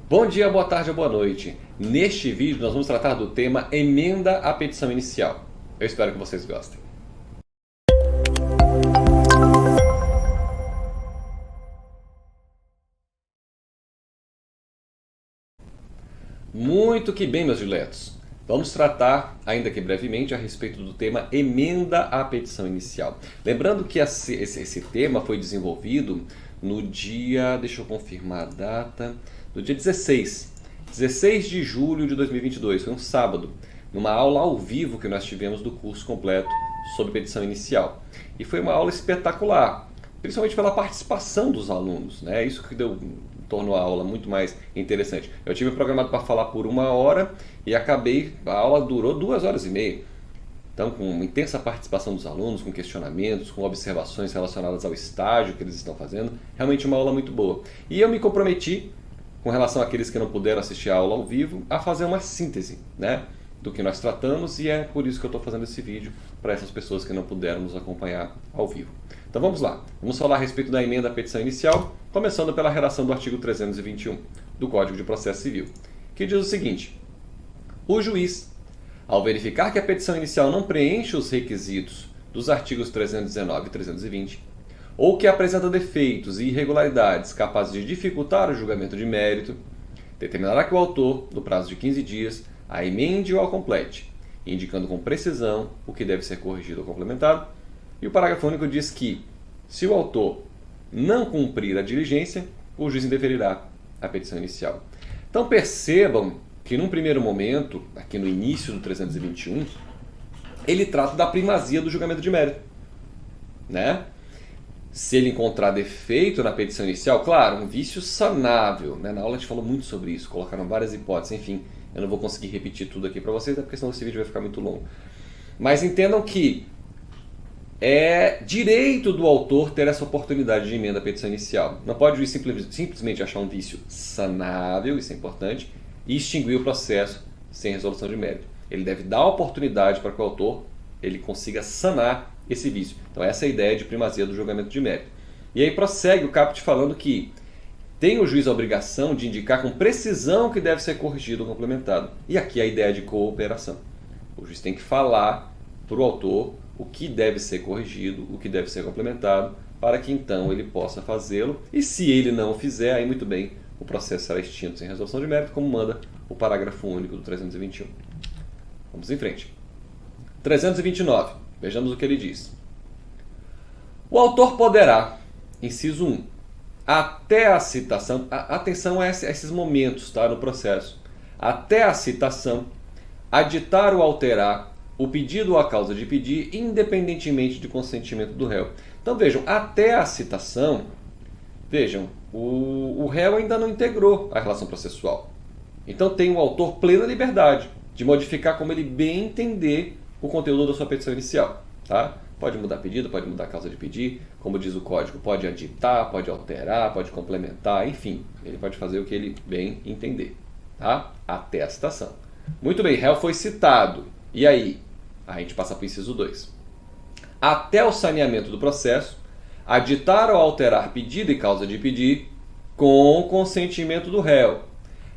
Bom dia, boa tarde ou boa noite. Neste vídeo nós vamos tratar do tema emenda à petição inicial. Eu espero que vocês gostem. Muito que bem, meus diletos. Vamos tratar, ainda que brevemente, a respeito do tema emenda à petição inicial. Lembrando que esse tema foi desenvolvido no dia, deixa eu confirmar a data, no dia 16 de julho de 2022, foi um sábado, numa aula ao vivo que nós tivemos do curso completo sobre petição inicial. E foi uma aula espetacular, principalmente pela participação dos alunos, né? Isso que tornou a aula muito mais interessante. Eu tive programado para falar por 1 hora e a aula durou 2 horas e meia. Então, com intensa participação dos alunos, com questionamentos, com observações relacionadas ao estágio que eles estão fazendo, realmente uma aula muito boa. E eu me comprometi, com relação àqueles que não puderam assistir a aula ao vivo, a fazer uma síntese, né, do que nós tratamos, e é por isso que eu estou fazendo esse vídeo, para essas pessoas que não puderam nos acompanhar ao vivo. Então vamos lá, vamos falar a respeito da emenda à petição inicial, começando pela redação do artigo 321 do Código de Processo Civil, que diz o seguinte: o juiz, ao verificar que a petição inicial não preenche os requisitos dos artigos 319 e 320, ou que apresenta defeitos e irregularidades capazes de dificultar o julgamento de mérito, determinará que o autor, no prazo de 15 dias, a emende ou a complete, indicando com precisão o que deve ser corrigido ou complementado. E o parágrafo único diz que, se o autor não cumprir a diligência, o juiz indeferirá a petição inicial. Então percebam que num primeiro momento, aqui no início do 321, ele trata da primazia do julgamento de mérito, né? Se ele encontrar defeito na petição inicial, claro, um vício sanável, né? Na aula a gente falou muito sobre isso, colocaram várias hipóteses, enfim, eu não vou conseguir repetir tudo aqui para vocês, porque senão esse vídeo vai ficar muito longo. Mas entendam que é direito do autor ter essa oportunidade de emenda à petição inicial. Não pode o juiz simplesmente achar um vício sanável, isso é importante, e extinguir o processo sem resolução de mérito. Ele deve dar a oportunidade para que o autor ele consiga sanar esse vício. Então essa é a ideia de primazia do julgamento de mérito. E aí prossegue o caput falando que tem o juiz a obrigação de indicar com precisão o que deve ser corrigido ou complementado. E aqui a ideia de cooperação. O juiz tem que falar para o autor o que deve ser corrigido, o que deve ser complementado, para que então ele possa fazê-lo. E se ele não o fizer, aí muito bem, o processo será extinto sem resolução de mérito, como manda o parágrafo único do 321. Vamos em frente. 329. Vejamos o que ele diz. O autor poderá, inciso 1, até a citação, atenção a esses momentos, tá, no processo, até a citação, aditar ou alterar o pedido ou a causa de pedir, independentemente de consentimento do réu. Então vejam, até a citação, vejam, o réu ainda não integrou a relação processual. Então tem o autor plena liberdade de modificar como ele bem entender o conteúdo da sua petição inicial, tá? Pode mudar pedido, pode mudar a causa de pedir, como diz o código, pode aditar, pode alterar, pode complementar, enfim, ele pode fazer o que ele bem entender, tá? Até a citação. Muito bem, réu foi citado. E aí? A gente passa para o inciso 2. Até o saneamento do processo, aditar ou alterar pedido e causa de pedir com consentimento do réu,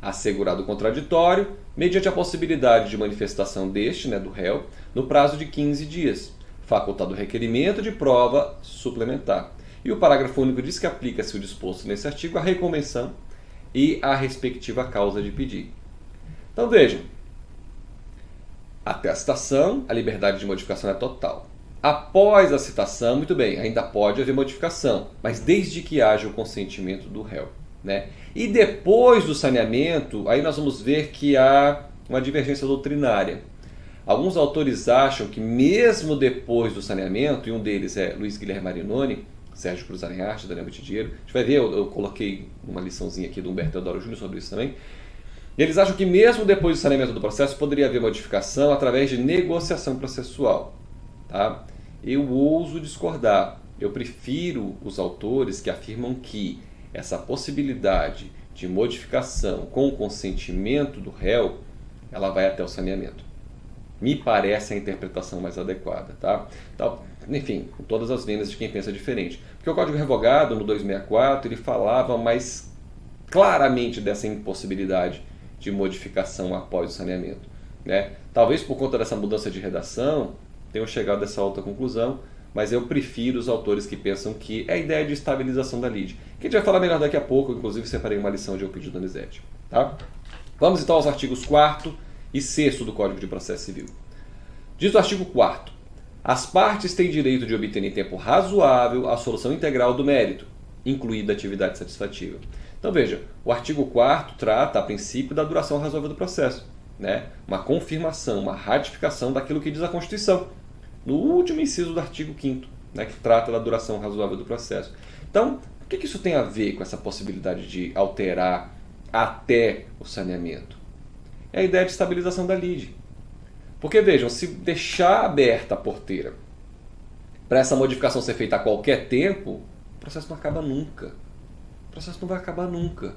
assegurado o contraditório, mediante a possibilidade de manifestação deste, né, do réu, no prazo de 15 dias, facultado o requerimento de prova suplementar. E o parágrafo único diz que aplica-se o disposto nesse artigo à reconvenção e à respectiva causa de pedir. Então vejam, até a citação, a liberdade de modificação é total. Após a citação, muito bem, ainda pode haver modificação, mas desde que haja o consentimento do réu, né? E depois do saneamento, aí nós vamos ver que há uma divergência doutrinária. Alguns autores acham que mesmo depois do saneamento, e um deles é Luiz Guilherme Marinoni, Sérgio Cruz Arenharte, Daniel Bitidiero, a gente vai ver, eu coloquei uma liçãozinha aqui do Humberto Teodoro Júnior sobre isso também. Eles acham que mesmo depois do saneamento do processo poderia haver modificação através de negociação processual, tá? Eu ouso discordar. Eu prefiro os autores que afirmam que essa possibilidade de modificação com o consentimento do réu, ela vai até o saneamento. Me parece a interpretação mais adequada, tá? Então, enfim, com todas as vendas de quem pensa diferente. Porque o Código Revogado, no 264, ele falava mais claramente dessa impossibilidade de modificação após o saneamento, né? Talvez por conta dessa mudança de redação tenham chegado a essa outra conclusão, mas eu prefiro os autores que pensam que é a ideia de estabilização da lide, que a gente vai falar melhor daqui a pouco. Inclusive separei uma lição de Euclides Donizete, tá? Vamos então aos artigos 4º e 6º do Código de Processo Civil. Diz o artigo 4º: as partes têm direito de obter em tempo razoável a solução integral do mérito, incluída a atividade satisfativa. Então veja, o artigo 4º trata a princípio da duração razoável do processo, né? Uma confirmação, uma ratificação daquilo que diz a Constituição, no último inciso do artigo 5º, né, que trata da duração razoável do processo. Então, o que isso tem a ver com essa possibilidade de alterar até o saneamento? É a ideia de estabilização da lide. Porque vejam, se deixar aberta a porteira para essa modificação ser feita a qualquer tempo, o processo não acaba nunca. O processo não vai acabar nunca.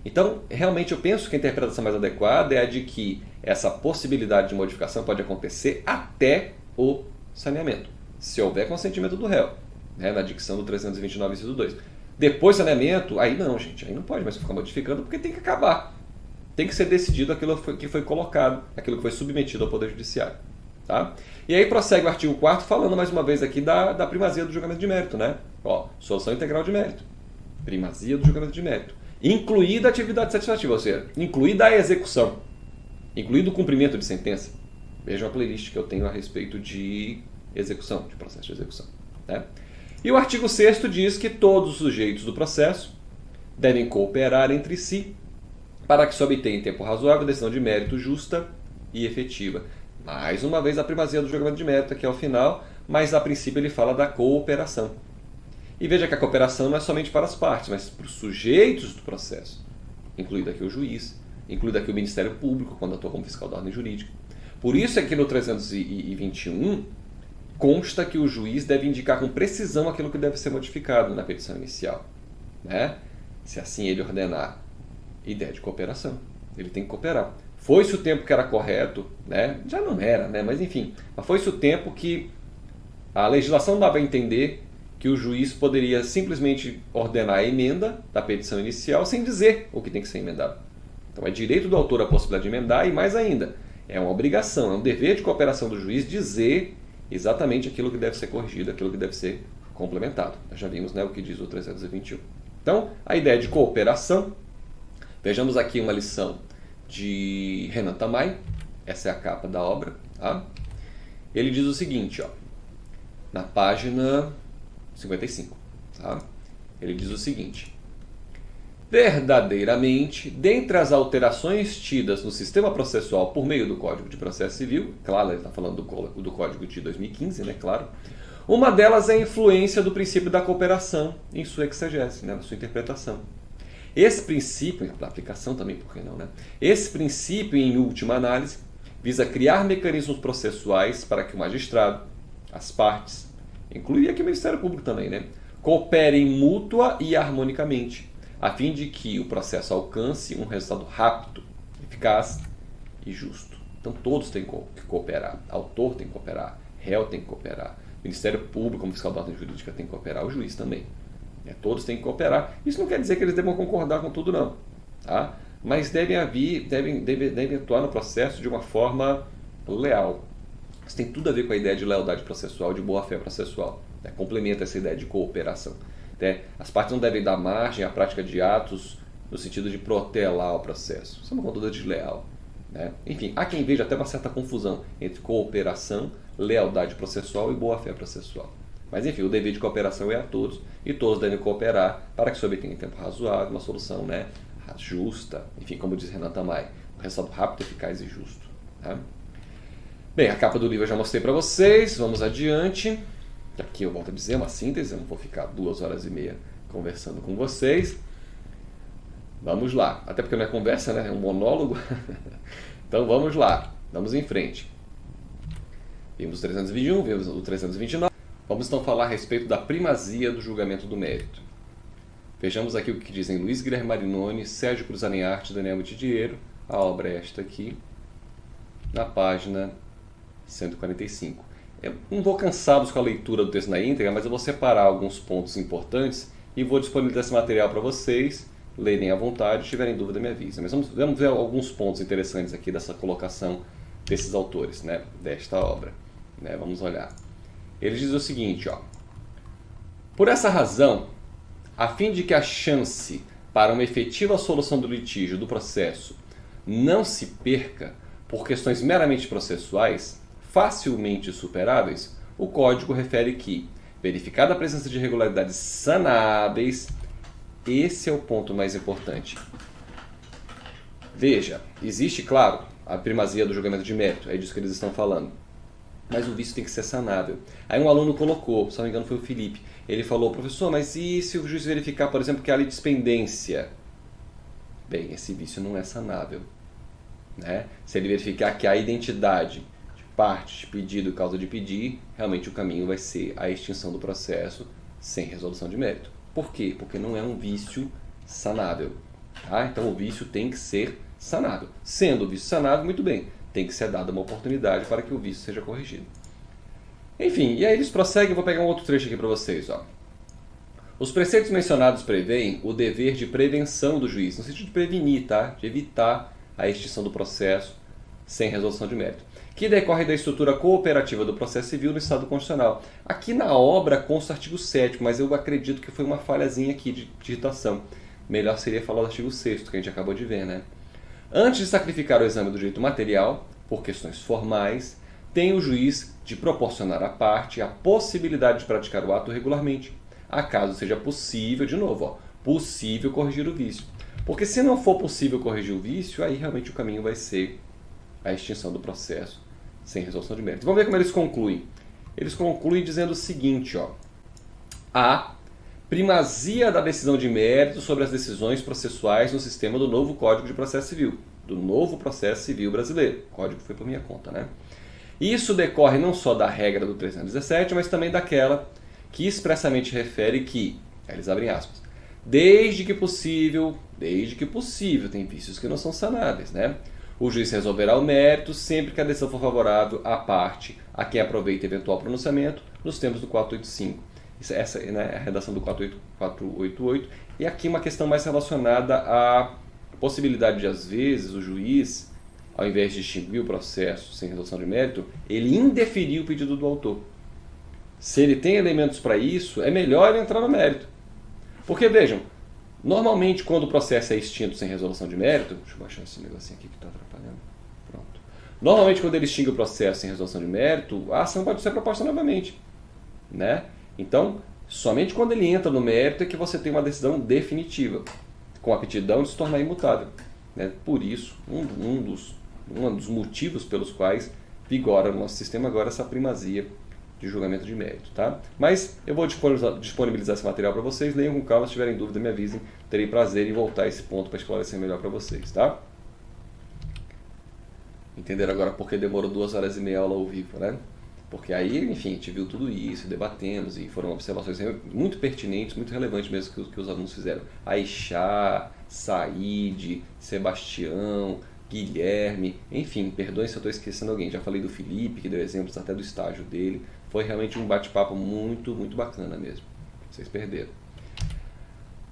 Então, realmente eu penso que a interpretação mais adequada é a de que essa possibilidade de modificação pode acontecer até o saneamento, se houver consentimento do réu, né, na dicção do 329, inciso 2. Depois do saneamento, aí não, gente, aí não pode mais ficar modificando, porque tem que acabar. Tem que ser decidido aquilo que foi colocado, aquilo que foi submetido ao Poder Judiciário. Tá? E aí prossegue o artigo 4º falando mais uma vez aqui da primazia do julgamento de mérito, né? Ó, solução integral de mérito. Primazia do julgamento de mérito. Incluída a atividade satisfativa, ou seja, incluída a execução, incluído o cumprimento de sentença. Vejam a playlist que eu tenho a respeito de execução, de processo de execução, né? E o artigo 6º diz que todos os sujeitos do processo devem cooperar entre si para que se obtenha em tempo razoável decisão de mérito justa e efetiva. Mais uma vez a primazia do julgamento de mérito aqui ao final, mas a princípio ele fala da cooperação. E veja que a cooperação não é somente para as partes, mas para os sujeitos do processo, incluído aqui o juiz, incluído aqui o Ministério Público, quando atua como fiscal da ordem jurídica. Por isso é que no 321 consta que o juiz deve indicar com precisão aquilo que deve ser modificado na petição inicial, né? Se assim ele ordenar. Ideia de cooperação. Ele tem que cooperar. Foi-se o tempo que era correto, né? Já não era, né? Mas enfim, foi-se o tempo que a legislação dava a entender que o juiz poderia simplesmente ordenar a emenda da petição inicial sem dizer o que tem que ser emendado. Então é direito do autor a possibilidade de emendar e mais ainda, é uma obrigação, é um dever de cooperação do juiz dizer exatamente aquilo que deve ser corrigido, aquilo que deve ser complementado. Nós já vimos, né, o que diz o 321. Então, a ideia de cooperação, vejamos aqui uma lição de Renan Tamay, essa é a capa da obra, tá? Ele diz o seguinte, ó, na página 55, tá? Ele diz o seguinte: verdadeiramente, dentre as alterações tidas no sistema processual por meio do Código de Processo Civil, claro, ele está falando do Código de 2015, né, claro, uma delas é a influência do princípio da cooperação em sua exegese, né, na sua interpretação. Esse princípio, da aplicação também, por que não, né? Esse princípio, em última análise, visa criar mecanismos processuais para que o magistrado, as partes, incluiria aqui o Ministério Público também, né, cooperem mútua e harmonicamente, a fim de que o processo alcance um resultado rápido, eficaz e justo. Então todos têm que cooperar. Autor tem que cooperar, réu tem que cooperar, Ministério Público, como fiscal da ordem jurídica, tem que cooperar, o juiz também. Todos têm que cooperar. Isso não quer dizer que eles devam concordar com tudo, não. Tá? Mas devem atuar no processo de uma forma leal. Isso tem tudo a ver com a ideia de lealdade processual, de boa-fé processual. Né? Complementa essa ideia de cooperação. Né? As partes não devem dar margem à prática de atos no sentido de protelar o processo. Isso é uma conduta desleal. Né? Enfim, há quem veja até uma certa confusão entre cooperação, lealdade processual e boa-fé processual. Mas enfim, o dever de cooperação é a todos, e todos devem cooperar para que se obtenha em tempo razoável uma solução, né, justa, enfim, como diz Renan Tamay, um resultado rápido, eficaz e justo. Tá? Bem, a capa do livro eu já mostrei para vocês, vamos adiante. Aqui eu volto a dizer, uma síntese, eu não vou ficar 2h30 conversando com vocês. Vamos lá, até porque não é conversa, né, é um monólogo. Então vamos lá, vamos em frente. Vimos o 321, vimos o 329. Vamos então falar a respeito da primazia do julgamento do mérito. Vejamos aqui o que dizem Luiz Guilherme Marinoni, Sérgio Cruz Aniarte, Daniel Mitidiero. A obra é esta aqui, na página 145. Eu não vou cansá-los com a leitura do texto na íntegra, mas eu vou separar alguns pontos importantes e vou disponibilizar esse material para vocês lerem à vontade, se tiverem dúvida me avisem. Mas vamos ver alguns pontos interessantes aqui dessa colocação desses autores, né, desta obra. Né, vamos olhar. Ele diz o seguinte, ó. Por essa razão, a fim de que a chance para uma efetiva solução do litígio do processo não se perca por questões meramente processuais, facilmente superáveis, o Código refere que, verificada a presença de irregularidades sanáveis, esse é o ponto mais importante. Veja, existe, claro, a primazia do julgamento de mérito, é disso que eles estão falando. Mas o vício tem que ser sanável. Aí um aluno colocou, se não me engano foi o Felipe, ele falou, professor, mas e se o juiz verificar, por exemplo, que há litispendência? Bem, esse vício não é sanável. Né? Se ele verificar que há identidade de parte, de pedido e causa de pedir, realmente o caminho vai ser a extinção do processo sem resolução de mérito. Por quê? Porque não é um vício sanável. Tá? Então o vício tem que ser sanável. Sendo o vício sanável, muito bem, tem que ser dada uma oportunidade para que o vício seja corrigido. Enfim, e aí eles prosseguem, vou pegar um outro trecho aqui para vocês. Ó. Os preceitos mencionados prevêem o dever de prevenção do juiz, no sentido de prevenir, tá? De evitar a extinção do processo sem resolução de mérito, que decorre da estrutura cooperativa do processo civil no Estado Constitucional. Aqui na obra consta o artigo 7º, mas eu acredito que foi uma falhazinha aqui de digitação. Melhor seria falar do artigo 6º, que a gente acabou de ver, né? Antes de sacrificar o exame do direito material, por questões formais, tem o juiz de proporcionar à parte a possibilidade de praticar o ato regularmente, acaso seja possível, de novo, ó, possível corrigir o vício. Porque se não for possível corrigir o vício, aí realmente o caminho vai ser a extinção do processo sem resolução de mérito. Vamos ver como eles concluem. Eles concluem dizendo o seguinte, ó. A primazia da decisão de mérito sobre as decisões processuais no sistema do novo Código de Processo Civil, do novo Processo Civil brasileiro. O código foi por minha conta, né? Isso decorre não só da regra do 317, mas também daquela que expressamente refere que, eles abrem aspas, desde que possível, tem vícios que não são sanáveis, né? O juiz resolverá o mérito sempre que a decisão for favorável à parte a quem aproveita eventual pronunciamento nos termos do 485. Essa é, né, a redação do 488. E aqui uma questão mais relacionada à possibilidade de, às vezes, o juiz, ao invés de extinguir o processo sem resolução de mérito, ele indeferir o pedido do autor. Se ele tem elementos para isso, é melhor ele entrar no mérito. Porque, vejam, normalmente quando o processo é extinto sem resolução de mérito, deixa eu baixar esse negocinho aqui que está atrapalhando. Pronto. Normalmente quando ele extingue o processo sem resolução de mérito, a ação pode ser proposta novamente. Né? Então, somente quando ele entra no mérito é que você tem uma decisão definitiva, com a aptidão de se tornar imutável. Né? Por isso, um dos motivos pelos quais vigora no nosso sistema agora essa primazia de julgamento de mérito. Tá? Mas eu vou disponibilizar esse material para vocês, leiam com calma, se tiverem dúvida me avisem, terei prazer em voltar a esse ponto para esclarecer melhor para vocês. Tá? Entenderam agora por que demorou 2h30 a aula ao vivo, né? Porque aí, enfim, a gente viu tudo isso, debatemos, e foram observações muito pertinentes, muito relevantes mesmo que os alunos fizeram. Aixá, Said, Sebastião, Guilherme, enfim, perdoem se eu estou esquecendo alguém. Já falei do Felipe, que deu exemplos até do estágio dele. Foi realmente um bate-papo muito, muito bacana mesmo. Vocês perderam.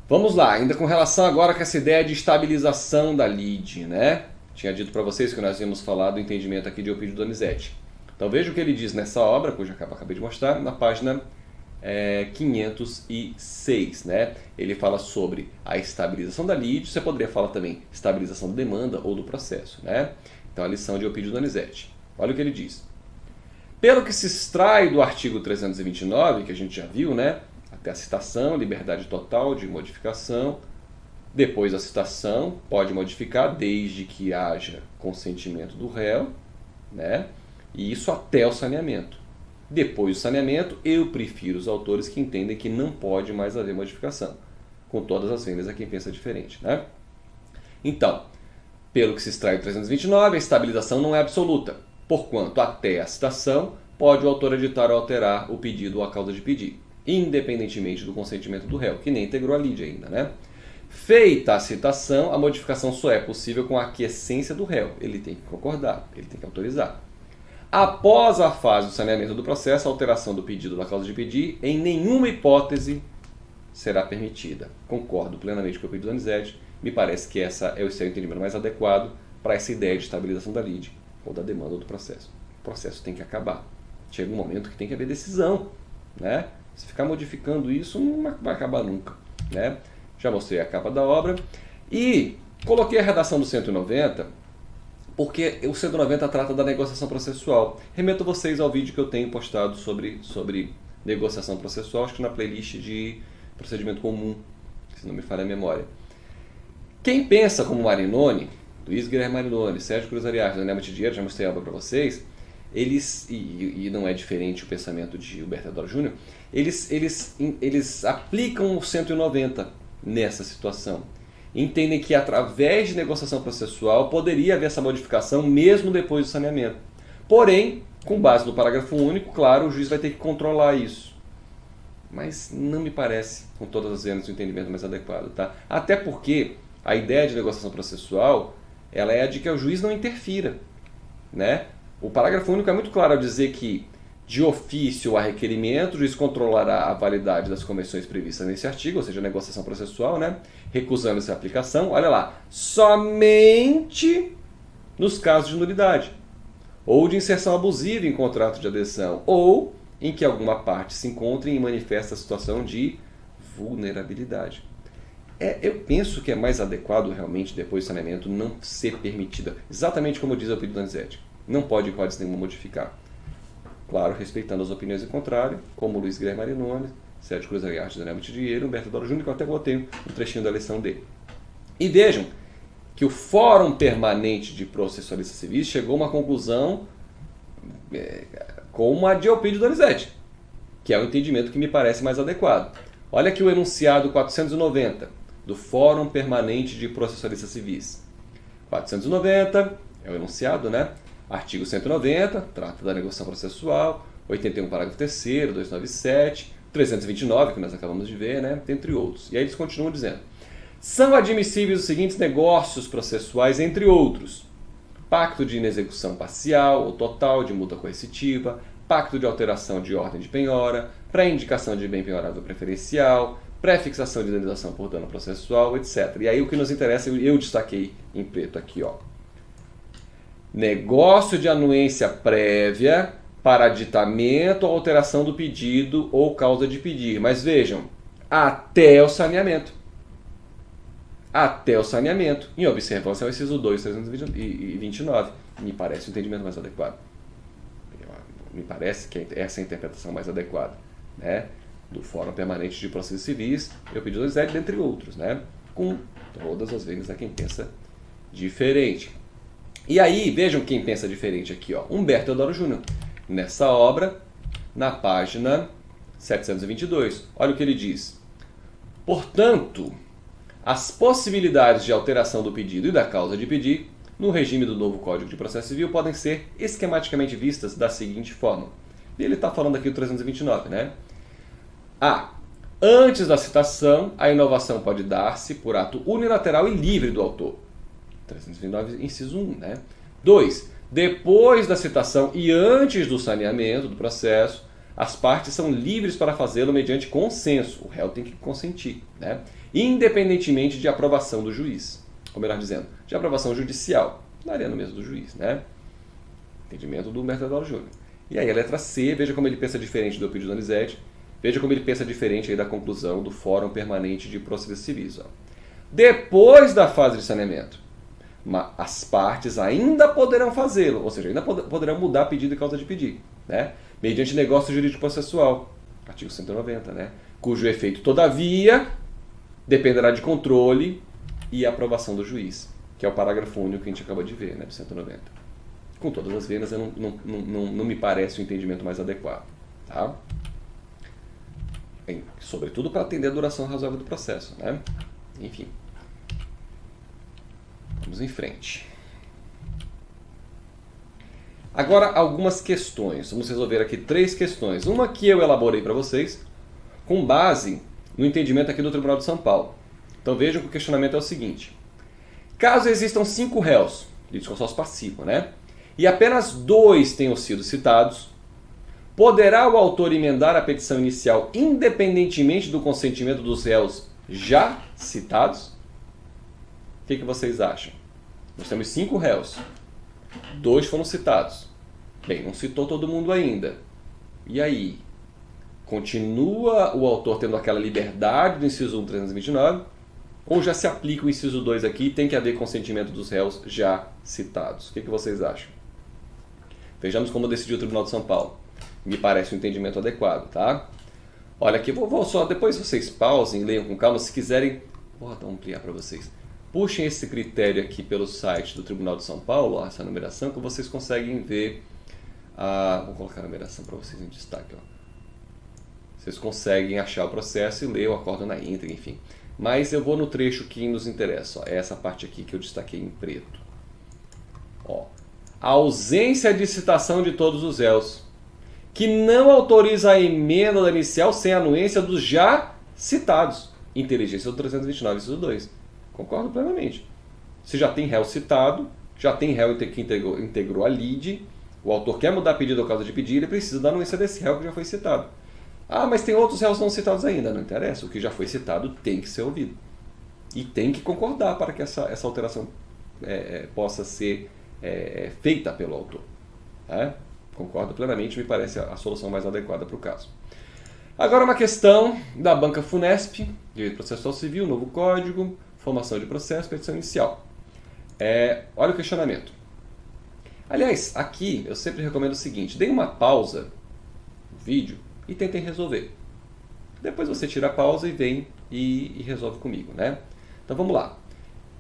Vamos lá, ainda com relação agora com essa ideia de estabilização da lide, né? Tinha dito para vocês que nós íamos falar do entendimento aqui de Eupídio Donizete. Então veja o que ele diz nessa obra, cuja capa acabei de mostrar, na página 506. Né? Ele fala sobre a estabilização da lide, você poderia falar também estabilização da demanda ou do processo. Né? Então a lição de Eupídio Donizete. Olha o que ele diz. Pelo que se extrai do artigo 329, que a gente já viu, né? Até a citação, liberdade total de modificação. Depois a citação, pode modificar desde que haja consentimento do réu, né? E isso até o saneamento. Depois do saneamento, eu prefiro os autores que entendem que não pode mais haver modificação. Com todas as vendas a quem pensa diferente. Né? Então, pelo que se extrai do 329, a estabilização não é absoluta, porquanto até a citação pode o autor editar ou alterar o pedido ou a causa de pedir, independentemente do consentimento do réu, que nem integrou a lide ainda. Né? Feita a citação, a modificação só é possível com a aquiescência do réu. Ele tem que concordar, ele tem que autorizar. Após a fase do saneamento do processo, a alteração do pedido ou da causa de pedir, em nenhuma hipótese será permitida. Concordo plenamente com o pedido do Donizete, me parece que essa é o seu entendimento mais adequado para essa ideia de estabilização da lide ou da demanda do processo. O processo tem que acabar. Chega um momento que tem que haver decisão, né? Se ficar modificando isso, não vai acabar nunca, né? Já mostrei a capa da obra e coloquei a redação do 190, porque o 190 trata da negociação processual. Remeto vocês ao vídeo que eu tenho postado sobre negociação processual, acho que na playlist de procedimento comum, se não me falha a memória. Quem pensa como Marinoni, Luiz Guilherme Marinoni, Sérgio Cruz Ariarte, Daniel Matidiero, já mostrei a obra para vocês, eles, e não é diferente o pensamento de Gilberto Teodoro Júnior, eles aplicam o 190 nessa situação. Entendem que através de negociação processual poderia haver essa modificação mesmo depois do saneamento. Porém, com base no parágrafo único, claro, o juiz vai ter que controlar isso. Mas não me parece, com todas as vezes, o entendimento mais adequado. Tá? Até porque a ideia de negociação processual ela é a de que o juiz não interfira, né? O parágrafo único é muito claro ao dizer que, de ofício ou a requerimento, o juiz controlará a validade das convenções previstas nesse artigo, ou seja, a negociação processual, né? Recusando essa aplicação, olha lá, somente nos casos de nulidade, ou de inserção abusiva em contrato de adesão, ou em que alguma parte se encontre em manifesta situação de vulnerabilidade. Eu penso que é mais adequado realmente, depois do saneamento, não ser permitida, exatamente como diz o pedido do Donizete. Não pode hipótese nenhuma modificar. Claro, respeitando as opiniões em contrário, como Luiz Guilherme Marinoni, Sérgio Cruz Ariarte, Daniel Matidiero, Humberto Teodoro Júnior, que eu até botei um trechinho da lição dele. E vejam que o Fórum Permanente de Processualistas Civis chegou a uma conclusão como a de Elpidio Donizete, que é o entendimento que me parece mais adequado. Olha aqui o enunciado 490 do Fórum Permanente de Processualistas Civis. 490 é o enunciado, né? Artigo 190, trata da negociação processual, 81, parágrafo 3º, 297, 329, que nós acabamos de ver, né? Entre outros. E aí eles continuam dizendo: são admissíveis os seguintes negócios processuais, entre outros: pacto de inexecução parcial ou total de multa coercitiva, pacto de alteração de ordem de penhora, pré-indicação de bem penhorável preferencial, pré-fixação de indenização por dano processual, etc. E aí o que nos interessa, eu destaquei em preto aqui, ó. Negócio de anuência prévia para aditamento ou alteração do pedido ou causa de pedir. Mas vejam, até o saneamento. Até o saneamento, em observância ao inciso 2, 329. Me parece o entendimento mais adequado. Me parece que essa é a interpretação mais adequada, né? Do Fórum Permanente de Processos Civis, eu pedi do Zé, dentre outros, né? Com todas as vezes a quem pensa diferente. E aí, vejam quem pensa diferente aqui, ó. Humberto Teodoro Júnior, nessa obra, na página 722. Olha o que ele diz. Portanto, as possibilidades de alteração do pedido e da causa de pedir no regime do novo Código de Processo Civil podem ser esquematicamente vistas da seguinte forma. E ele está falando aqui do 329, né? A. Antes da citação, a inovação pode dar-se por ato unilateral e livre do autor. 329, inciso 1, né? 2. Depois da citação e antes do saneamento do processo, as partes são livres para fazê-lo mediante consenso. O réu tem que consentir, né? Independentemente de aprovação do juiz. Ou melhor dizendo, de aprovação judicial. Daria no mesmo do juiz, né? Entendimento do Humberto Teodoro Júnior. E aí a letra C, veja como ele pensa diferente do Elpidio Donizete. Veja como ele pensa diferente aí da conclusão do Fórum Permanente de Processos Civis. Ó. Depois da fase de saneamento, as partes ainda poderão fazê-lo, ou seja, ainda poderão mudar pedido e causa de pedir, né? Mediante negócio jurídico processual, artigo 190, né? Cujo efeito, todavia, dependerá de controle e aprovação do juiz, que é o parágrafo único que a gente acabou de ver, né, do 190. Com todas as venas, não me parece o entendimento mais adequado, tá? Sobretudo para atender a duração razoável do processo, né? Enfim. Vamos em frente. Agora, algumas questões. Vamos resolver aqui 3 questões. Uma que eu elaborei para vocês com base no entendimento aqui do Tribunal de São Paulo. Então vejam que o questionamento é o seguinte. Caso existam 5 réus, litisconsórcio passivo, né? E apenas 2 tenham sido citados, Poderá o autor emendar a petição inicial independentemente do consentimento dos réus já citados? O que vocês acham? Nós temos 5 réus. 2 foram citados. Bem, não citou todo mundo ainda. E aí? Continua o autor tendo aquela liberdade do inciso 1, 329? Ou já se aplica o inciso 2 aqui e tem que haver consentimento dos réus já citados? O que vocês acham? Vejamos como decidiu o Tribunal de São Paulo. Me parece um entendimento adequado, tá? Olha aqui, vou só, depois vocês pausem, leiam com calma, se quiserem, vou ampliar para vocês. Puxem esse critério aqui pelo site do Tribunal de São Paulo, essa numeração, que vocês conseguem ver. Vou colocar a numeração para vocês em destaque. Ó. Vocês conseguem achar o processo e ler o acórdão na íntegra, enfim. Mas eu vou no trecho que nos interessa. Ó. É essa parte aqui que eu destaquei em preto. Ó. A ausência de citação de todos os réus, que não autoriza a emenda da inicial sem anuência dos já citados. Inteligência do 329, inciso 2. Concordo plenamente. Se já tem réu citado, já tem réu que integrou a lide, o autor quer mudar pedido ou causa de pedir, ele precisa da anuência desse réu que já foi citado. Mas tem outros réus não citados ainda. Não interessa. O que já foi citado tem que ser ouvido. E tem que concordar para que essa alteração possa ser feita pelo autor. Concordo plenamente, me parece a solução mais adequada para o caso. Agora uma questão da banca FUNESP, Direito Processual Civil, novo código, formação de processo, petição inicial. Olha o questionamento. Aliás, aqui eu sempre recomendo o seguinte, deem uma pausa no vídeo e tentem resolver. Depois você tira a pausa e vem e resolve comigo, né? Então vamos lá.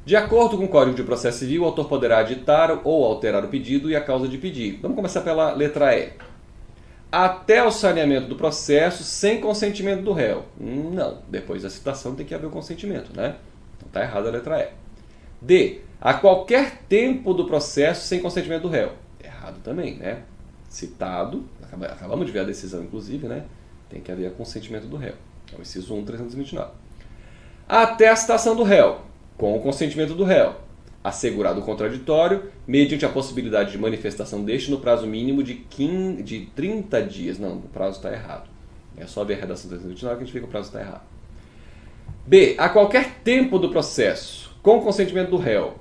De acordo com o Código de Processo Civil, o autor poderá aditar ou alterar o pedido e a causa de pedir. Vamos começar pela letra E. Até o saneamento do processo sem consentimento do réu. Não, depois da citação tem que haver o consentimento, né? Então está errada a letra E. D. A qualquer tempo do processo sem consentimento do réu. Errado também, né? Citado, acabamos de ver a decisão inclusive, né? Tem que haver consentimento do réu. É o inciso 1, 329. Até a citação do réu, com o consentimento do réu, assegurado o contraditório, mediante a possibilidade de manifestação deste no prazo mínimo de 30 dias. Não, o prazo está errado. É só ver a redação 329 que a gente vê que o prazo está errado. B. A qualquer tempo do processo, com o consentimento do réu.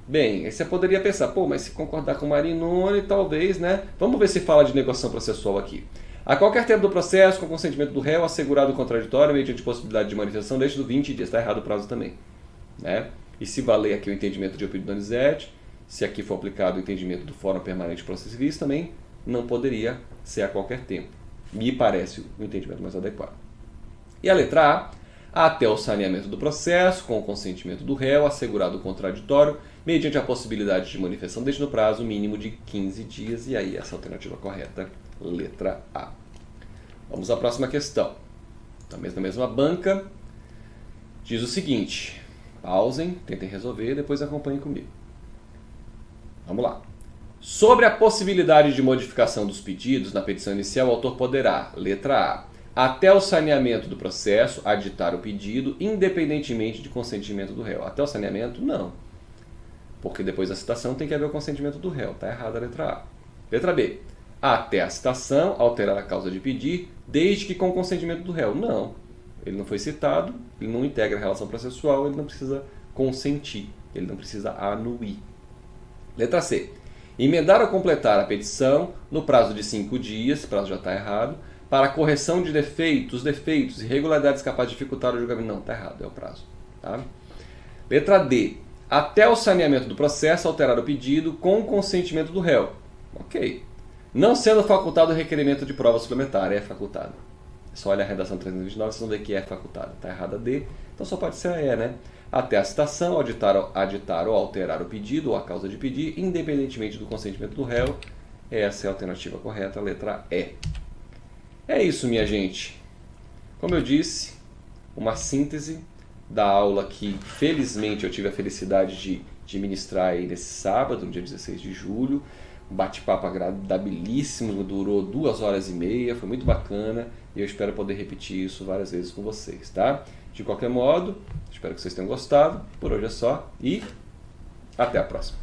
Bem, aí você poderia pensar, mas se concordar com o Marinoni, talvez, né? Vamos ver se fala de negociação processual aqui. A qualquer tempo do processo, com consentimento do réu, assegurado o contraditório, mediante possibilidade de manifestação deste do 20 dias. Está errado o prazo também. Né? E se valer aqui o entendimento de Eupídio Donizete, se aqui for aplicado o entendimento do Fórum Permanente de Processo Civil, também não poderia ser a qualquer tempo. Me parece o entendimento mais adequado. E a letra A, até o saneamento do processo, com o consentimento do réu, assegurado o contraditório, mediante a possibilidade de manifestação deste no prazo mínimo de 15 dias. E aí essa alternativa correta, letra A. Vamos à próxima questão. Também na mesma banca, diz o seguinte... Pausem, tentem resolver, depois acompanhem comigo. Vamos lá. Sobre a possibilidade de modificação dos pedidos na petição inicial, o autor poderá, letra A, até o saneamento do processo, aditar o pedido, independentemente de consentimento do réu. Até o saneamento, não. Porque depois da citação tem que haver o consentimento do réu. Está errada a letra A. Letra B. Até a citação, alterar a causa de pedir, desde que com o consentimento do réu. Não. Ele não foi citado, ele não integra a relação processual, ele não precisa consentir, ele não precisa anuir. Letra C. Emendar ou completar a petição no prazo de 5 dias, esse prazo já está errado, para a correção de defeitos, irregularidades capazes de dificultar o julgamento. Não, está errado, é o prazo. Tá? Letra D. Até o saneamento do processo, alterar o pedido com o consentimento do réu. Ok. Não sendo facultado o requerimento de prova suplementar, é facultado. Só olha a redação 329, vocês vão ver que é facultado. Está errada a D, então só pode ser a E, né? Até a citação, aditar ou alterar o pedido ou a causa de pedir, independentemente do consentimento do réu. Essa é a alternativa correta, a letra E. É isso, minha gente. Como eu disse, uma síntese da aula que, felizmente, eu tive a felicidade de ministrar aí nesse sábado, no dia 16 de julho. Um bate-papo agradabilíssimo, durou 2h30, foi muito bacana e eu espero poder repetir isso várias vezes com vocês, tá? De qualquer modo, espero que vocês tenham gostado. Por hoje é só e até a próxima.